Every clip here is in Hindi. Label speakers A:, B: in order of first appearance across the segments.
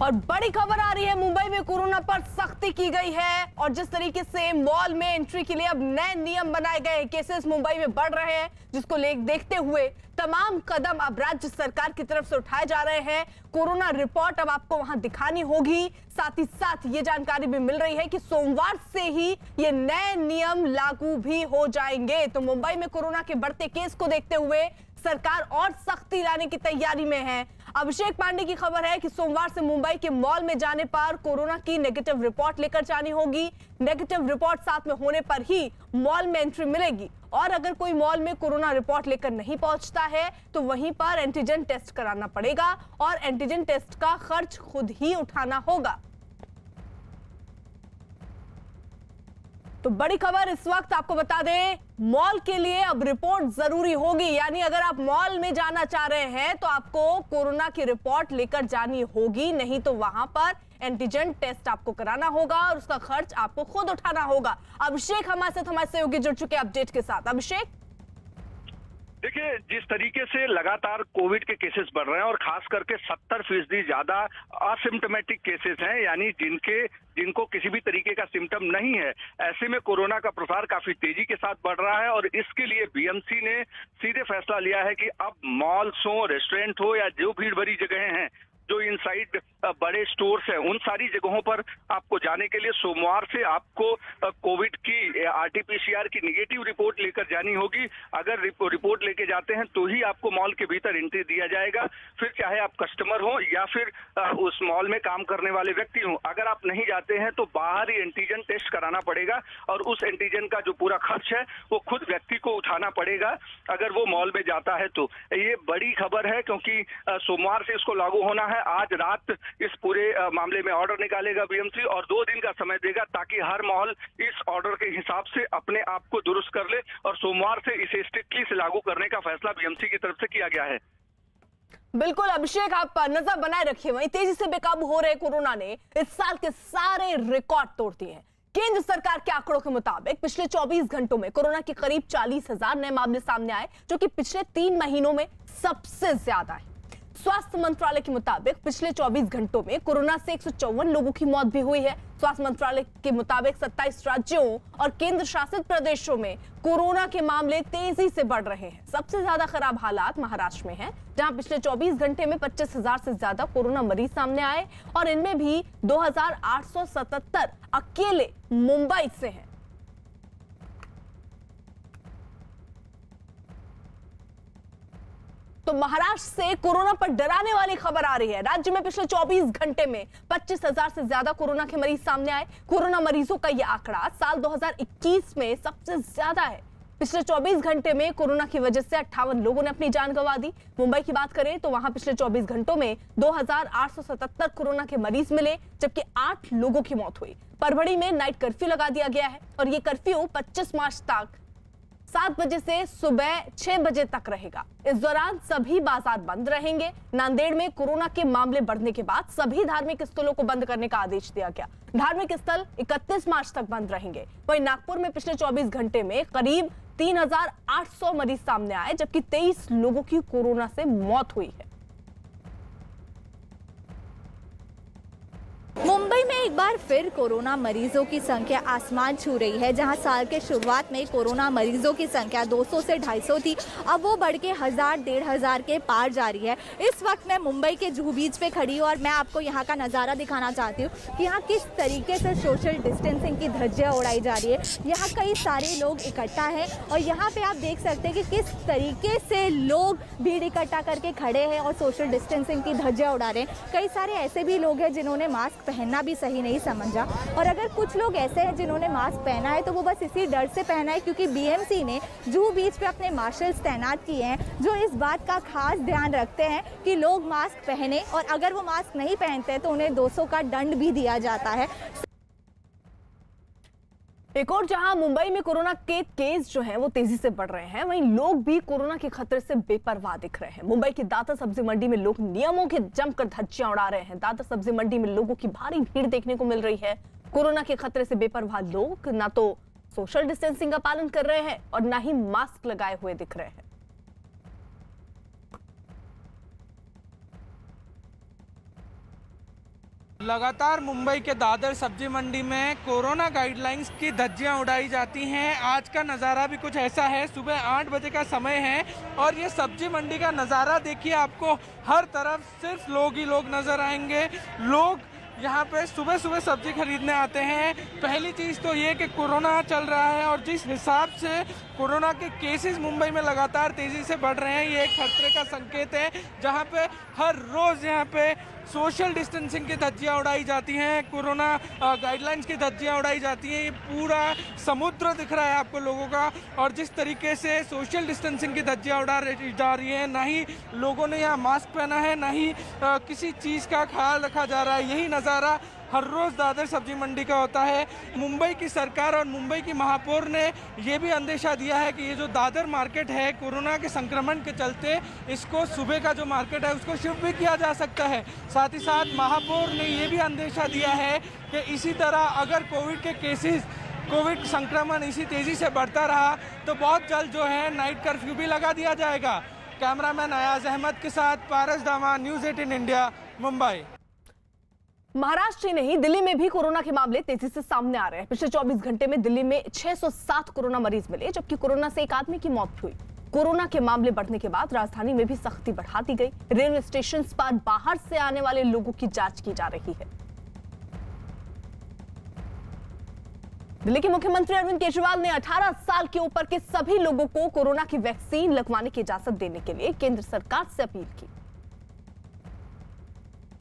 A: और बड़ी खबर आ रही है, मुंबई में कोरोना पर सख्ती की गई है और जिस तरीके से मॉल में एंट्री के लिए अब नए नियम बनाए गए, केसेस मुंबई में बढ़ रहे हैं, जिसको देखते हुए तमाम कदम अब राज्य सरकार की तरफ से उठाए जा रहे हैं। कोरोना रिपोर्ट अब आपको वहां दिखानी होगी। साथ ही साथ ये जानकारी भी मिल रही है कि सोमवार से ही ये नए नियम लागू भी हो जाएंगे। तो मुंबई में कोरोना के बढ़ते केस को देखते हुए सरकार और सख्ती लाने की तैयारी में है। अभिषेक पांडे की खबर है कि सोमवार से मुंबई के मॉल में जाने पर कोरोना की नेगेटिव रिपोर्ट लेकर जानी होगी। नेगेटिव रिपोर्ट साथ में होने पर ही मॉल में एंट्री मिलेगी और अगर कोई मॉल में कोरोना रिपोर्ट लेकर नहीं पहुंचता है तो वहीं पर एंटीजन टेस्ट कराना पड़ेगा और एंटीजन टेस्ट का खर्च खुद ही उठाना होगा। तो बड़ी खबर इस वक्त आपको बता दें, मॉल के लिए अब रिपोर्ट जरूरी होगी। यानी अगर आप मॉल में जाना चाह रहे हैं तो आपको कोरोना की रिपोर्ट लेकर जानी होगी, नहीं तो वहां पर एंटीजन टेस्ट आपको कराना होगा और उसका खर्च आपको खुद उठाना होगा। अभिषेक हमारे सहयोगी जुड़ चुके अपडेट के साथ। अभिषेक,
B: देखिए, जिस तरीके से लगातार कोविड के केसेस बढ़ रहे हैं और खास करके 70% ज्यादा असिम्टोमेटिक केसेस हैं, यानी जिनको किसी भी तरीके का सिम्टम नहीं है, ऐसे में कोरोना का प्रसार काफी तेजी के साथ बढ़ रहा है। और इसके लिए बीएमसी ने सीधे फैसला लिया है कि अब मॉल्स हो, रेस्टोरेंट हो या जो भीड़ भरी जगहें हैं, जो इनसाइड बड़े स्टोर्स हैं, उन सारी जगहों पर आपको जाने के लिए सोमवार से आपको कोविड की आरटीपीसीआर की निगेटिव रिपोर्ट लेकर जानी होगी। अगर रिपोर्ट लेके जाते हैं तो ही आपको मॉल के भीतर एंट्री दिया जाएगा, फिर चाहे आप कस्टमर हो या फिर उस मॉल में काम करने वाले व्यक्ति हो। अगर आप नहीं जाते हैं तो बाहर ही एंटीजन टेस्ट कराना पड़ेगा और उस एंटीजन का जो पूरा खर्च है वो खुद व्यक्ति को उठाना पड़ेगा अगर वो मॉल में जाता है। तो ये बड़ी खबर है क्योंकि सोमवार से इसको लागू होना है। आज रात इस पूरे मामले में ऑर्डर निकालेगा बीएमसी और 2 दिन का समय देगा ताकि हर मॉल इस ऑर्डर के हिसाब से अपने आप को दुरुस्त कर ले और सोमवार से इसे स्ट्रिक्टली से लागू करने का फैसला बीएमसी की तरफ से किया गया है।
A: बिल्कुल अभिषेक, आप नजर बनाए रखिए। वहीं तेजी से बेकाबू हो रहे कोरोना ने इस साल के सारे रिकॉर्ड तोड़ दिए हैं। केंद्र सरकार के आंकड़ों के मुताबिक पिछले 24 घंटों में कोरोना के करीब 40,000 नए मामले सामने आए, जो कि पिछले 3 महीनों में सबसे ज्यादा है। स्वास्थ्य मंत्रालय के मुताबिक पिछले 24 घंटों में कोरोना से 154 लोगों की मौत भी हुई है। स्वास्थ्य मंत्रालय के मुताबिक 27 राज्यों और केंद्र शासित प्रदेशों में कोरोना के मामले तेजी से बढ़ रहे हैं। सबसे ज्यादा खराब हालात महाराष्ट्र में हैं, जहां पिछले 24 घंटे में 25,000 से ज्यादा कोरोना मरीज सामने आए और इनमें भी 2,877 अकेले मुंबई से हैं। तो महाराष्ट्र से कोरोना पर डराने वाली खबर आ रही है। राज्य में पिछले 24 घंटे में 25,000 से ज्यादा कोरोना के मरीज सामने आए। कोरोना मरीजों का यह आंकड़ा साल 2021 में सबसे ज्यादा है। पिछले 24 घंटे में कोरोना की वजह से 58 लोगों ने अपनी जान गंवा दी। मुंबई की बात करें तो वहां पिछले 24 घंटों में 2,877 कोरोना के मरीज मिले, जबकि 8 लोगों की मौत हुई। परभणी में नाइट कर्फ्यू लगा दिया गया है और यह कर्फ्यू 25 मार्च तक 7 बजे से सुबह 6 बजे तक रहेगा। इस दौरान सभी बाजार बंद रहेंगे। नांदेड़ में कोरोना के मामले बढ़ने के बाद सभी धार्मिक स्थलों को बंद करने का आदेश दिया गया। धार्मिक स्थल 31 मार्च तक बंद रहेंगे। वहीं नागपुर में पिछले 24 घंटे में करीब 3,800 मरीज सामने आए, जबकि 23 लोगों की कोरोना से मौत हुई है।
C: मुंबई में एक बार फिर कोरोना मरीजों की संख्या आसमान छू रही है। जहां साल के शुरुआत में कोरोना मरीजों की संख्या 200 से 250 थी, अब वो बढ़ के 1,000-1,500 के पार जा रही है। इस वक्त मैं मुंबई के जुहू बीच पे खड़ी हूँ और मैं आपको यहाँ का नज़ारा दिखाना चाहती हूँ कि यहाँ किस तरीके से सोशल डिस्टेंसिंग की धज्जियाँ उड़ाई जा रही है। यहाँ कई सारे लोग इकट्ठा हैं और यहाँ पे आप देख सकते हैं कि किस तरीके से लोग भीड़ इकट्ठा करके खड़े हैं और सोशल डिस्टेंसिंग की धज्जियाँ उड़ा रहे हैं। कई सारे ऐसे भी लोग हैं जिन्होंने मास्क पहनना भी सही नहीं समझा, और अगर कुछ लोग ऐसे हैं जिन्होंने मास्क पहना है तो वो बस इसी डर से पहना है क्योंकि बीएमसी ने जुहू बीच पे अपने मार्शल्स तैनात किए हैं, जो इस बात का खास ध्यान रखते हैं कि लोग मास्क पहने, और अगर वो मास्क नहीं पहनते तो उन्हें 200 का दंड भी दिया जाता है।
A: एक और जहां मुंबई में कोरोना के केस जो हैं वो तेजी से बढ़ रहे हैं, वहीं लोग भी कोरोना के खतरे से बेपरवाह दिख रहे हैं। मुंबई की दाता सब्जी मंडी में लोग नियमों के जमकर धज्जियां उड़ा रहे हैं। दाता सब्जी मंडी में लोगों की भारी भीड़ देखने को मिल रही है। कोरोना के खतरे से बेपरवाह लोग ना तो सोशल डिस्टेंसिंग का पालन कर रहे हैं और ना ही मास्क लगाए हुए दिख रहे हैं।
D: लगातार मुंबई के दादर सब्जी मंडी में कोरोना गाइडलाइंस की धज्जियां उड़ाई जाती हैं। आज का नज़ारा भी कुछ ऐसा है। सुबह 8 बजे का समय है और ये सब्जी मंडी का नज़ारा देखिए, आपको हर तरफ सिर्फ लोग ही लोग नज़र आएंगे। लोग यहाँ पे सुबह सुबह सब्जी खरीदने आते हैं। पहली चीज़ तो ये कि कोरोना चल रहा है और जिस हिसाब से कोरोना के केसेस मुंबई में लगातार तेज़ी से बढ़ रहे हैं, ये एक खतरे का संकेत है। जहाँ पे हर रोज़ यहाँ पे सोशल डिस्टेंसिंग की धज्जियाँ उड़ाई जाती हैं, कोरोना गाइडलाइंस की धज्जियाँ उड़ाई जाती हैं। ये पूरा समुद्र दिख रहा है आपको लोगों का, और जिस तरीके से सोशल डिस्टेंसिंग की धज्जियाँ उड़ा जा रही है, ना ही लोगों ने यहाँ मास्क पहना है, ना ही किसी चीज़ का ख्याल रखा जा रहा है। यही नज़ारा हर रोज़ दादर सब्जी मंडी का होता है। मुंबई की सरकार और मुंबई की महापौर ने ये भी अंदेशा दिया है कि ये जो दादर मार्केट है, कोरोना के संक्रमण के चलते इसको सुबह का जो मार्केट है उसको शिफ्ट भी किया जा सकता है। साथ ही साथ महापौर ने ये भी अंदेशा दिया है कि इसी तरह अगर कोविड संक्रमण इसी तेज़ी से बढ़ता रहा तो बहुत जल्द जो है नाइट कर्फ्यू भी लगा दिया जाएगा। कैमरामैन अयाज अहमद के साथ पारस दामा, न्यूज़ 18 इंडिया, मुंबई।
A: महाराष्ट्र ही नहीं, दिल्ली में भी कोरोना के मामले तेजी से सामने आ रहे हैं। पिछले 24 घंटे में दिल्ली में 607 कोरोना मरीज मिले, जबकि कोरोना से एक आदमी की मौत हुई। कोरोना के मामले बढ़ने के बाद राजधानी में भी सख्ती बढ़ा दी गई। रेलवे स्टेशन पर बाहर से आने वाले लोगों की जांच की जा रही है। दिल्ली के मुख्यमंत्री अरविंद केजरीवाल ने 18 साल के ऊपर के सभी लोगों को कोरोना की वैक्सीन लगवाने की इजाजत देने के लिए केंद्र सरकार से अपील की।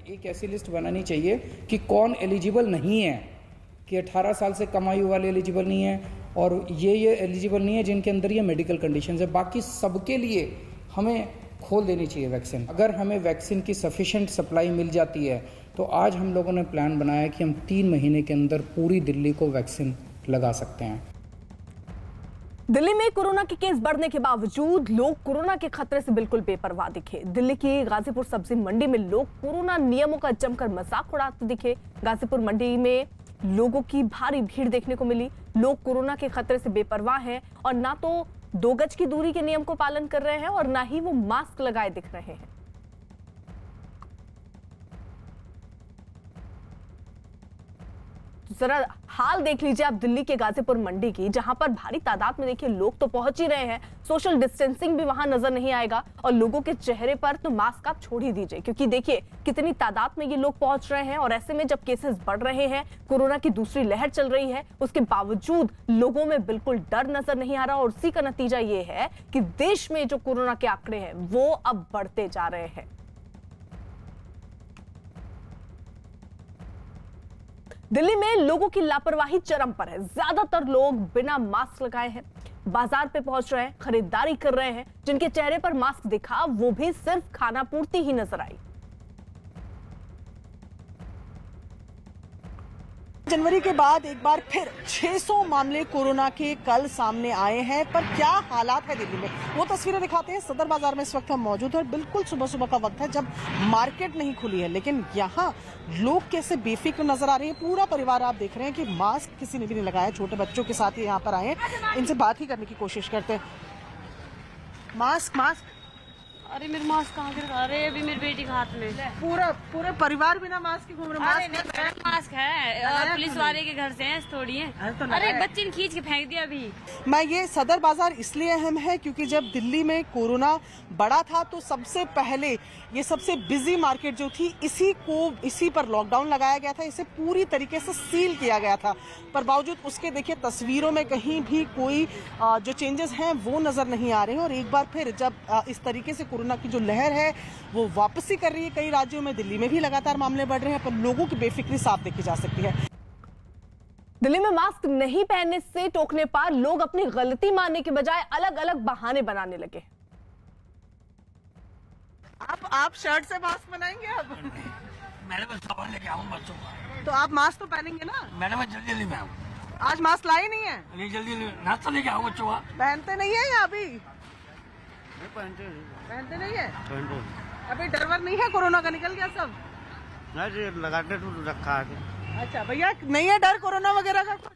E: एक ऐसी लिस्ट बनानी चाहिए कि कौन एलिजिबल नहीं है, कि 18 साल से कम आयु वाले एलिजिबल नहीं है और ये एलिजिबल नहीं है जिनके अंदर ये मेडिकल कंडीशंस है। बाकी सबके लिए हमें खोल देनी चाहिए वैक्सीन। अगर हमें वैक्सीन की सफिशिएंट सप्लाई मिल जाती है तो आज हम लोगों ने प्लान बनाया कि हम 3 महीने के अंदर पूरी दिल्ली को वैक्सीन लगा सकते हैं।
A: दिल्ली में कोरोना के केस बढ़ने के बावजूद लोग कोरोना के खतरे से बिल्कुल बेपरवाह दिखे। दिल्ली की गाजीपुर सब्जी मंडी में लोग कोरोना नियमों का जमकर मजाक उड़ाते दिखे। गाजीपुर मंडी में लोगों की भारी भीड़ देखने को मिली। लोग कोरोना के खतरे से बेपरवाह हैं और ना तो 2 गज की दूरी के नियम को पालन कर रहे हैं और ना ही वो मास्क लगाए दिख रहे हैं। जरा हाल देख लीजिए आप दिल्ली के गाजीपुर मंडी की, जहां पर भारी तादाद में देखिए लोग तो पहुंच ही रहे हैं। सोशल डिस्टेंसिंग भी वहां नजर नहीं आएगा और लोगों के चेहरे पर तो मास्क आप छोड़ ही दीजिए, क्योंकि देखिए कितनी तादाद में ये लोग पहुंच रहे हैं। और ऐसे में जब केसेस बढ़ रहे हैं, कोरोना की दूसरी लहर चल रही है, उसके बावजूद लोगों में बिल्कुल डर नजर नहीं आ रहा। और उसी का नतीजा ये है कि देश में जो कोरोना के आंकड़े हैं वो अब बढ़ते जा रहे हैं। दिल्ली में लोगों की लापरवाही चरम पर है। ज्यादातर लोग बिना मास्क लगाए हैं, बाजार पे पहुंच रहे हैं, खरीदारी कर रहे हैं। जिनके चेहरे पर मास्क दिखा वो भी सिर्फ खाना पूर्ति ही नजर आई।
F: जनवरी के बाद एक बार फिर 600 मामले कोरोना के कल सामने आए हैं। पर क्या हालात है दिल्ली में, वो तस्वीरें दिखाते हैं। सदर बाजार में इस वक्त हम मौजूद हैं। बिल्कुल सुबह सुबह का वक्त है जब मार्केट नहीं खुली है, लेकिन यहाँ लोग कैसे बेफिक्र नजर आ रहे हैं। पूरा परिवार आप देख रहे हैं कि मास्क किसी ने भी नहीं लगाया। छोटे बच्चों के साथ ही यहाँ पर आए हैं, इनसे बात ही करने की कोशिश करते हैं। मास्क
G: अरे मेरे मास्क कहाँ गिरा रहे हैं? अभी मेरी बेटी के हाथ में।
F: पूरे परिवार बिना मास्क के घूम रहे।
G: मास्क है, पुलिस वाले के घर से है, थोड़ी है। अरे बच्चे ने खींच के फेंक दिया अभी।
F: मैं ये सदर बाजार इसलिए अहम है क्योंकि जब दिल्ली में कोरोना बढ़ा था तो सबसे पहले ये सबसे बिजी मार्केट जो थी इसी पर लॉकडाउन लगाया गया था। इसे पूरी तरीके से सील किया गया था। पर बावजूद उसके देखिए तस्वीरों में कहीं भी कोई जो चेंजेस हैं वो नजर नहीं आ रहे हैं। और एक बार फिर जब इस तरीके से कोरोना की जो लहर है वो वापसी कर रही है कई राज्यों में, दिल्ली में भी लगातार मामले बढ़ रहे हैं, पर लोगों की बेफिक्री साफ देखी जा सकती है।
A: दिल्ली में मास्क नहीं पहनने से टोकने पर लोग अपनी गलती मानने के बजाय अलग अलग बहाने बनाने लगे।
F: आप शर्ट से मास्क बनाएंगे? अब
H: मैंने बस सामान लेके आऊँ बच्चों का।
F: तो आप मास्क तो पहनेंगे ना?
H: मैंने मैं जल्दी में आऊँ।
F: आज मास्क लाए नहीं है?
H: नहीं जल्दी नाश्ता लेके आऊँ बच्चों का।
F: पहनते नहीं है या अभी? पहनते नहीं है? अभी डर वर नहीं है? कोरोना का निकल गया सब?
H: नहीं लगाते तो रखा है।
F: अच्छा भैया, नहीं है डर कोरोना वगैरह का कुछ?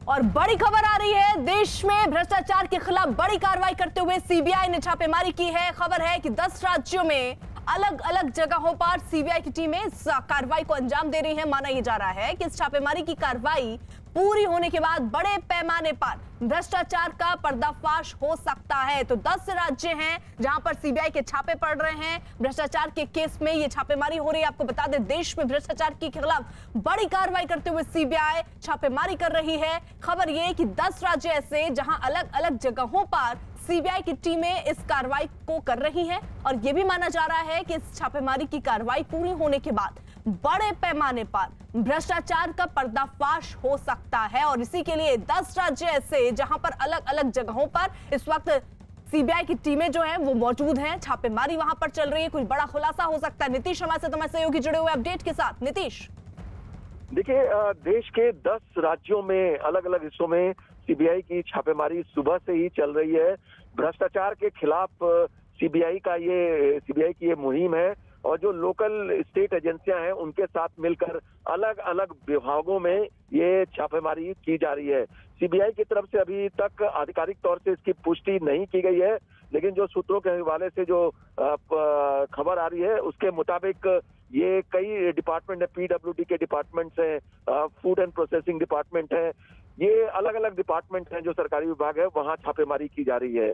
A: और बड़ी खबर आ रही है, देश में भ्रष्टाचार के खिलाफ बड़ी कार्रवाई करते हुए सीबीआई ने छापेमारी की है। खबर है कि 10 राज्यों में अलग अलग जगहों पर सीबीआई की टीमें इस कार्रवाई को अंजाम दे रही है। माना यह जा रहा है कि इस छापेमारी की कार्रवाई पूरी होने के बाद बड़े पैमाने पर भ्रष्टाचार का पर्दाफाश हो सकता है। तो 10 राज्य हैं जहां पर सीबीआई के छापे पड़ रहे हैं। भ्रष्टाचार के केस में यह छापेमारी हो रही है। आपको बता दें, देश में भ्रष्टाचार के खिलाफ बड़ी कार्रवाई करते हुए सीबीआई छापेमारी कर रही है। खबर यह है कि 10 राज्य ऐसे जहां अलग अलग जगहों पर सीबीआई की टीमें इस कार्रवाई को कर रही हैं और यह भी माना जा रहा है कि इस छापेमारी की कार्रवाई पूरी होने के बाद बड़े पैमाने पर भ्रष्टाचार का पर्दाफाश हो सकता है। और इसी के लिए 10 राज्य ऐसे जहां पर अलग अलग जगहों पर इस वक्त सीबीआई की टीमें जो हैं वो मौजूद हैं, छापेमारी वहां पर चल रही है। कुछ बड़ा खुलासा हो सकता है। नीतीश हमारे साथ हमारे सहयोगी जुड़े हुए अपडेट के साथ। नीतीश,
I: देखिए, देश के 10 राज्यों में अलग अलग हिस्सों में सीबीआई की छापेमारी सुबह से ही चल रही है। भ्रष्टाचार के खिलाफ सीबीआई की ये मुहिम है और जो लोकल स्टेट एजेंसियां हैं उनके साथ मिलकर अलग अलग विभागों में ये छापेमारी की जा रही है। सीबीआई की तरफ से अभी तक आधिकारिक तौर से इसकी पुष्टि नहीं की गई है, लेकिन जो सूत्रों के हवाले से जो खबर आ रही है उसके मुताबिक ये कई डिपार्टमेंट है, पीडब्ल्यूडी के डिपार्टमेंट्स हैं, फूड एंड प्रोसेसिंग डिपार्टमेंट है, ये अलग अलग डिपार्टमेंट हैं जो सरकारी विभाग है, वहां छापेमारी की जा रही है।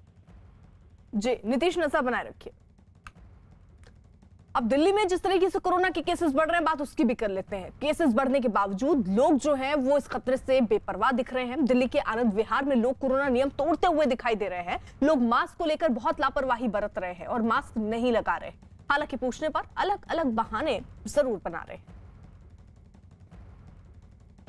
A: जी नीतीश, नजर बनाए रखिए। अब दिल्ली में जिस तरीके से कोरोना के केसेस बढ़ रहे हैं, बात उसकी भी कर लेते हैं। केसेस बढ़ने के बावजूद लोग जो हैं वो इस खतरे से बेपरवाह दिख रहे हैं। दिल्ली के आनंद विहार में लोग कोरोना नियम तोड़ते हुए दिखाई दे रहे हैं। लोग मास्क को लेकर बहुत लापरवाही बरत रहे हैं और मास्क नहीं लगा रहे। हालांकि पूछने पर अलग अलग बहाने जरूर बना रहे हैं।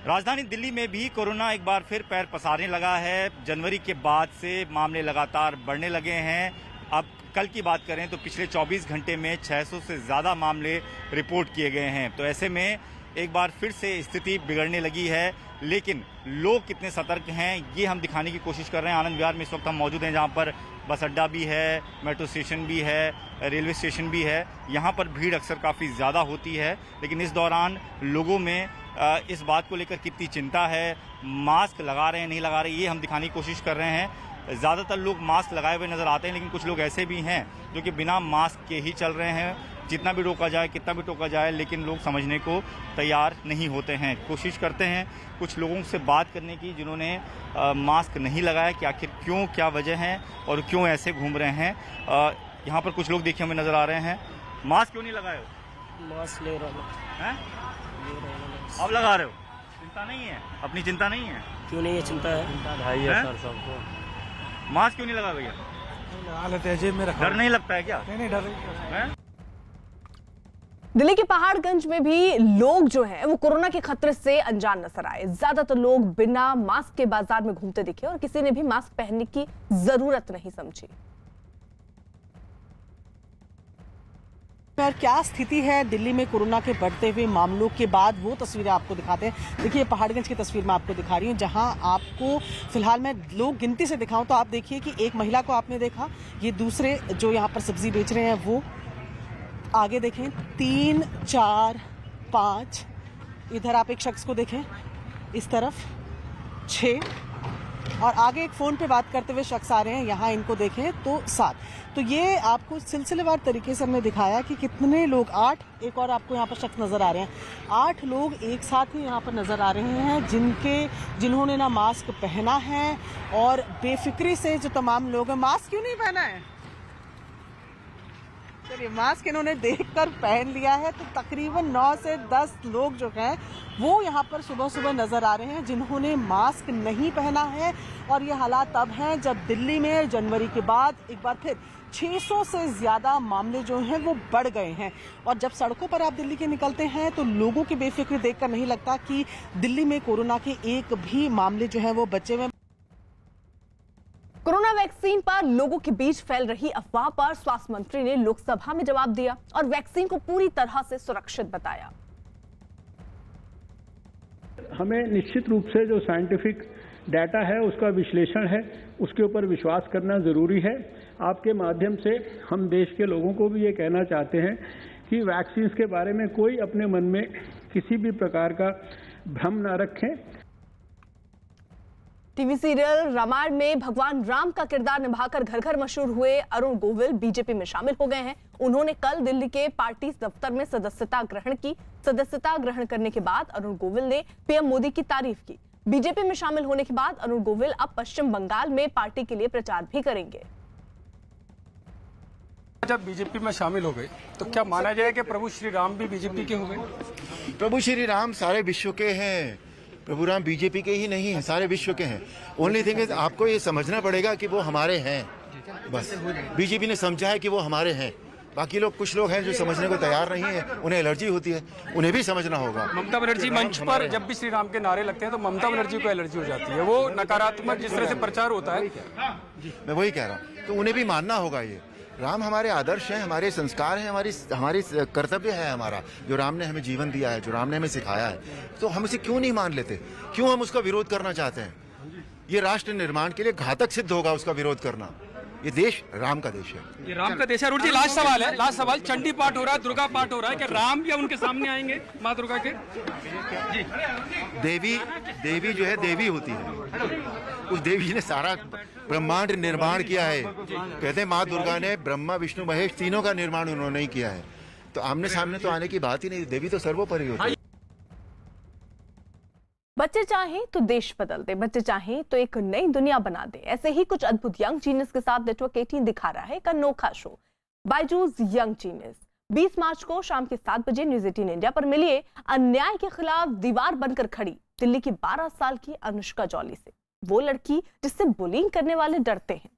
J: राजधानी दिल्ली में भी कोरोना एक बार फिर पैर पसारने लगा है। जनवरी के बाद से मामले लगातार बढ़ने लगे हैं। अब कल की बात करें तो पिछले 24 घंटे में 600 से ज़्यादा मामले रिपोर्ट किए गए हैं। तो ऐसे में एक बार फिर से स्थिति बिगड़ने लगी है। लेकिन लोग कितने सतर्क हैं ये हम दिखाने की कोशिश कर रहे हैं। आनंद विहार में इस वक्त हम मौजूद हैं, जहाँ पर बस अड्डा भी है, मेट्रो स्टेशन भी है, रेलवे स्टेशन भी है। यहाँ पर भीड़ अक्सर काफ़ी ज़्यादा होती है, लेकिन इस दौरान लोगों में इस बात को लेकर कितनी चिंता है, मास्क लगा रहे हैं नहीं लगा रहे, ये हम दिखाने की कोशिश कर रहे हैं। ज़्यादातर लोग मास्क लगाए हुए नज़र आते हैं, लेकिन कुछ लोग ऐसे भी हैं जो कि बिना मास्क के ही चल रहे हैं। जितना भी रोका जाए, कितना भी टोका जाए, लेकिन लोग समझने को तैयार नहीं होते हैं। कोशिश करते हैं कुछ लोगों से बात करने की जिन्होंने मास्क नहीं लगाया कि आखिर क्यों, क्या वजह है और क्यों ऐसे घूम रहे हैं। यहाँ पर कुछ लोग देखे हमें नज़र आ रहे हैं। मास्क क्यों नहीं लगाए हो?
H: मास्क ले रहा
J: हैं? अब लगा रहे हो? चिंता नहीं है? अपनी चिंता नहीं है?
H: क्यों नहीं है? चिंता है भाई है सर सबको।
J: मास्क क्यों नहीं लगा भैया?
D: लगा लेते हैं, जेब में रखा।
J: डर नहीं लगता है क्या?
D: नहीं डर नहीं।
A: दिल्ली के पहाड़गंज में भी लोग जो हैं वो कोरोना के खतरे से अनजान नजर आए। ज्यादातर लोग बिना मास्क के बाजार में घूमते दिखे और किसी ने भी मास्क पहनने की जरूरत नहीं समझी।
F: पर क्या स्थिति है दिल्ली में कोरोना के बढ़ते हुए मामलों के बाद, वो तस्वीरें आपको दिखाते हैं। देखिए, पहाड़गंज की तस्वीर मैं आपको दिखा रही हूँ, जहां आपको फिलहाल मैं लोग गिनती से दिखाऊं तो आप देखिए कि एक महिला को आपने देखा, ये दूसरे जो यहाँ पर सब्जी बेच रहे हैं वो आगे देखें, 3 4 5, इधर आप एक शख्स को देखें, इस तरफ 6 और आगे एक फोन पे बात करते हुए शख्स आ रहे हैं, यहाँ इनको देखें तो 7। तो ये आपको सिलसिलेवार तरीके से हमने दिखाया कि कितने लोग, 8, एक और आपको यहाँ पर शख्स नजर आ रहे हैं, 8 लोग एक साथ ही यहाँ पर नजर आ रहे हैं जिन्होंने ना मास्क पहना है और बेफिक्री से जो तमाम लोग हैं, मास्क क्यों नहीं पहना है? चलिए, मास्क इन्होंने देखकर पहन लिया है। तो तकरीबन 9 से 10 लोग जो हैं वो यहाँ पर सुबह सुबह नजर आ रहे हैं जिन्होंने मास्क नहीं पहना है। और ये हालात तब हैं जब दिल्ली में जनवरी के बाद एक बार फिर 600 से ज्यादा मामले जो हैं वो बढ़ गए हैं। और जब सड़कों पर आप दिल्ली के निकलते हैं तो लोगों की बेफिक्री देखकर नहीं लगता कि दिल्ली में कोरोना के एक भी मामले जो है वो बचे हुए।
A: कोरोना वैक्सीन पर लोगों के बीच फैल रही अफवाह पर स्वास्थ्य मंत्री ने लोकसभा में जवाब दिया और वैक्सीन को पूरी तरह से सुरक्षित बताया।
K: हमें निश्चित रूप से जो साइंटिफिक डाटा है उसका विश्लेषण है, उसके ऊपर विश्वास करना जरूरी है। आपके माध्यम से हम देश के लोगों को भी ये कहना चाहते हैं कि वैक्सीन के बारे में कोई अपने मन में किसी भी प्रकार का भ्रम न रखें।
A: टीवी सीरियल रामायण में भगवान राम का किरदार निभाकर घर घर मशहूर हुए अरुण गोविल बीजेपी में शामिल हो गए हैं। उन्होंने कल दिल्ली के पार्टी दफ्तर में सदस्यता ग्रहण की। सदस्यता ग्रहण करने के बाद अरुण गोविल ने पीएम मोदी की तारीफ की। बीजेपी में शामिल होने के बाद अरुण गोविल अब पश्चिम बंगाल में पार्टी के लिए प्रचार भी करेंगे।
L: जब बीजेपी में शामिल हो गए तो क्या माना जाए कि प्रभु श्री राम भी बीजेपी के हो गए?
M: प्रभु श्री राम सारे विश्व के हैं। प्रभु राम बीजेपी के ही नहीं हैं, सारे विश्व के हैं। ओनली थिंग इज आपको ये समझना पड़ेगा कि वो हमारे हैं। बस बीजेपी ने समझा है कि वो हमारे हैं। बाकी लोग, कुछ लोग हैं जो समझने को तैयार नहीं है, उन्हें एलर्जी होती है, उन्हें भी समझना होगा।
L: ममता बनर्जी मंच पर जब भी श्री राम के नारे लगते हैं तो ममता बनर्जी को एलर्जी हो जाती है। वो नकारात्मक जिस तरह से प्रचार होता है,
M: मैं वही कह रहा हूँ, तो उन्हें भी मानना होगा। ये राम हमारे आदर्श हैं, हमारे संस्कार हैं, हमारी कर्तव्य है हमारा, जो राम ने हमें जीवन दिया है, जो राम ने हमें सिखाया है। तो हम इसे क्यों नहीं मान लेते? क्यों हम उसका विरोध करना चाहते हैं? ये राष्ट्र निर्माण के लिए घातक सिद्ध होगा उसका विरोध करना। ये देश राम का देश है।
L: ये राम का देश है। अरुण जी, लास्ट सवाल है, लास्ट सवाल। चंडी पाठ हो रहा है, दुर्गा पाठ हो रहा है, कि राम या उनके सामने आएंगे माँ दुर्गा के? जी,
M: देवी जो है देवी होती है। उस देवी ने सारा ब्रह्मांड निर्माण किया है। कहते हैं माँ दुर्गा ने ब्रह्मा विष्णु महेश तीनों का निर्माण उन्होंने ही किया है। तो आमने सामने तो आने की बात ही नहीं। देवी तो सर्वोपरि होती है।
A: बच्चे चाहें तो देश बदल दे, बच्चे चाहें तो एक नई दुनिया बना दे। ऐसे ही कुछ अद्भुत यंग जीनियस के साथ नेटवर्क 18 दिखा रहा है एक अनोखा शो, बायजूस यंग जीनियस। 20 मार्च को शाम के 7 बजे न्यूज 18 इंडिया पर मिलिए अन्याय के खिलाफ दीवार बनकर खड़ी दिल्ली की 12 साल की अनुष्का जॉली से, वो लड़की जिससे बुलिंग करने वाले डरते हैं।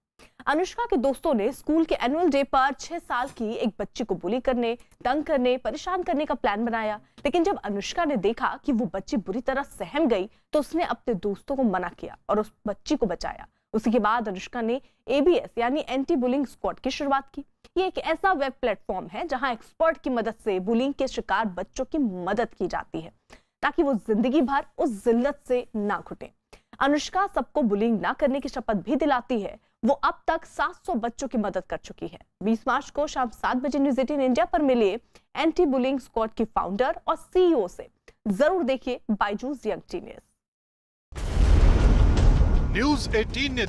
A: अनुष्का के दोस्तों ने स्कूल के एनुअल डे पर 6 साल की एक बच्ची को बुली करने, तंग करने, परेशान करने का प्लान बनाया। लेकिन जब अनुष्का ने देखा कि वो बच्ची बुरी तरह सहम गई तो उसने अपने दोस्तों को मना किया और उस बच्ची को बचाया। उसी के बाद अनुष्का ने ABS यानी एंटी बुलिंग स्क्वाड की शुरुआत की। ये एक ऐसा वेब प्लेटफॉर्म है जहां एक्सपर्ट की मदद से बुलिंग के शिकार बच्चों की मदद की जाती है ताकि वो जिंदगी भर उस जिल्लत से ना घुटे। अनुष्का सबको बुलिंग ना करने की शपथ भी दिलाती है। वो अब तक 700 बच्चों की मदद कर चुकी है। 20 मार्च को शाम 7 बजे न्यूज 18 इंडिया पर मिलिए एंटी बुलिंग स्क्वाड की फाउंडर और CEO से। जरूर देखिए बायजूस यंग जीनियस।
N: न्यूज 18 ने